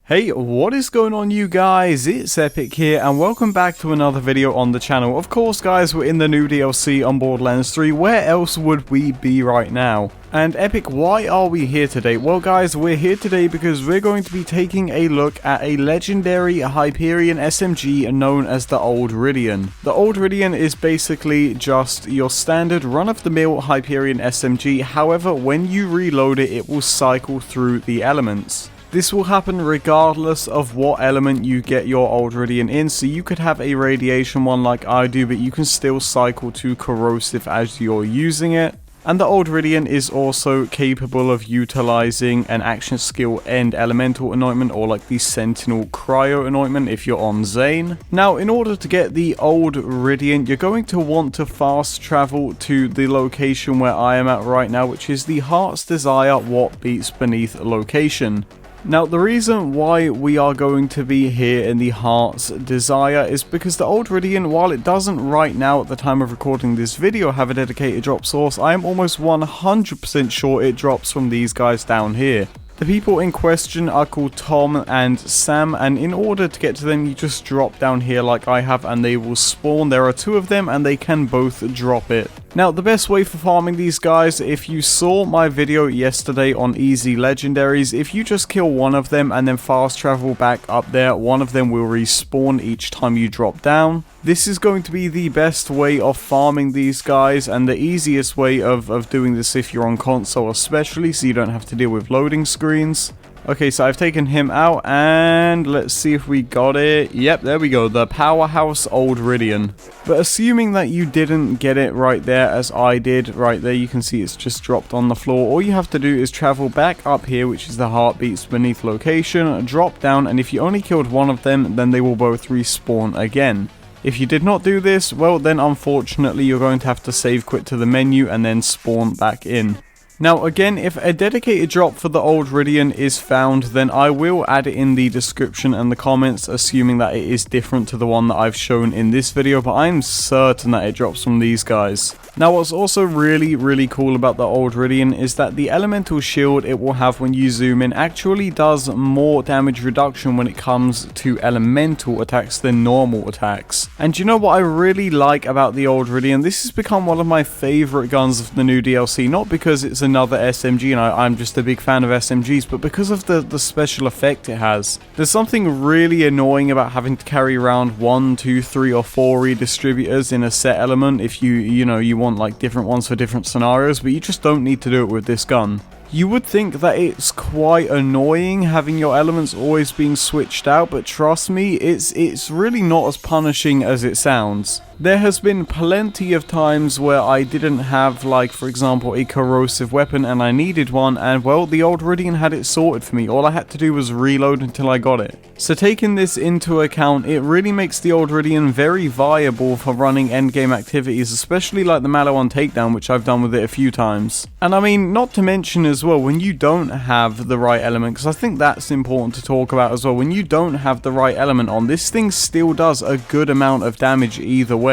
Hey, what is going on you guys? It's Epic here and welcome back to another video on the channel. Of course guys, we're in the new DLC on Borderlands 3. Where else would we be right now? And Epic, why are we here today? Well guys, we're here today because we're going to be taking a look at a legendary Hyperion SMG known as the OLDRIDIAN. The OLDRIDIAN is basically just your standard run-of-the-mill Hyperion SMG, however when you reload it, it will cycle through the elements. This will happen regardless of what element you get your OLDRIDIAN in, so you could have a radiation one like I do, but you can still cycle to corrosive as you're using it. And the OLDRIDIAN is also capable of utilizing an action skill end elemental anointment, or like the Sentinel cryo anointment if you're on Zane. Now in order to get the OLDRIDIAN, you're going to want to fast travel to the location where I am at right now, which is the Heart's Desire What Beats Beneath location. Now the reason why we are going to be here in the Heart's Desire is because the OLDRIDIAN, while it doesn't right now at the time of recording this video have a dedicated drop source, I am almost 100% sure it drops from these guys down here. The people in question are called Tom and Sam, and in order to get to them you just drop down here like I have and they will spawn. There are two of them and they can both drop it. Now the best way for farming these guys, if you saw my video yesterday on easy legendaries, if you just kill one of them and then fast travel back up there, one of them will respawn each time you drop down. This is going to be the best way of farming these guys and the easiest way of doing this if you're on console especially, so you don't have to deal with loading screens. Okay, so I've taken him out and let's see if we got it. Yep, there we go, the powerhouse OLDRIDIAN. But assuming that you didn't get it right there as I did, right there you can see it's just dropped on the floor. All you have to do is travel back up here, which is the Heartbeats Beneath location, drop down, and if you only killed one of them, then they will both respawn again. If you did not do this, well then unfortunately you're going to have to save quit to the menu and then spawn back in. Now again, if a dedicated drop for the OLDRIDIAN is found, then I will add it in the description and the comments, assuming that it is different to the one that I've shown in this video, but I'm certain that it drops from these guys. Now what's also really cool about the OLDRIDIAN is that the elemental shield it will have when you zoom in actually does more damage reduction when it comes to elemental attacks than normal attacks. And you know what I really like about the OLDRIDIAN? This has become one of my favorite guns of the new DLC, not because it's another SMG and I'm just a big fan of SMGs, but because of the special effect it has. There's something really annoying about having to carry around 1, 2, 3 or 4 redistributors in a set element if you want like different ones for different scenarios, but you just don't need to do it with this gun. You would think that it's quite annoying having your elements always being switched out, but trust me, it's really not as punishing as it sounds. There has been plenty of times where I didn't have, like for example, a corrosive weapon and I needed one, and well, the OLDRIDIAN had it sorted for me. All I had to do was reload until I got it. So taking this into account, it really makes the OLDRIDIAN very viable for running endgame activities, especially like the Maliwan takedown, which I've done with it a few times. And I mean, not to mention as well, when you don't have the right element, because I think that's important to talk about as well, when you don't have the right element on, this thing still does a good amount of damage either way.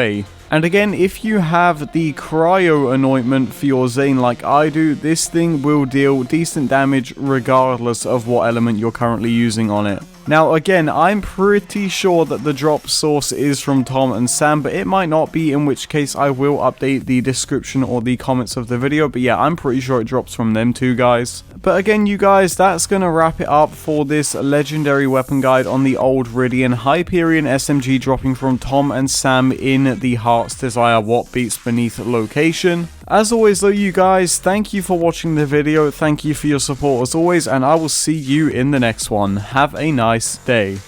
And again, if you have the cryo anointment for your Zane like I do, this thing will deal decent damage regardless of what element you're currently using on it. Now again, I'm pretty sure that the drop source is from Tom and Sam, but it might not be, in which case I will update the description or the comments of the video, but yeah, I'm pretty sure it drops from them two guys. But again you guys, that's gonna wrap it up for this legendary weapon guide on the OLDRIDIAN Hyperion SMG dropping from Tom and Sam in the Heart's Desire What Beats Beneath location. As always though you guys, thank you for watching the video, thank you for your support as always, and I will see you in the next one. Have a nice day.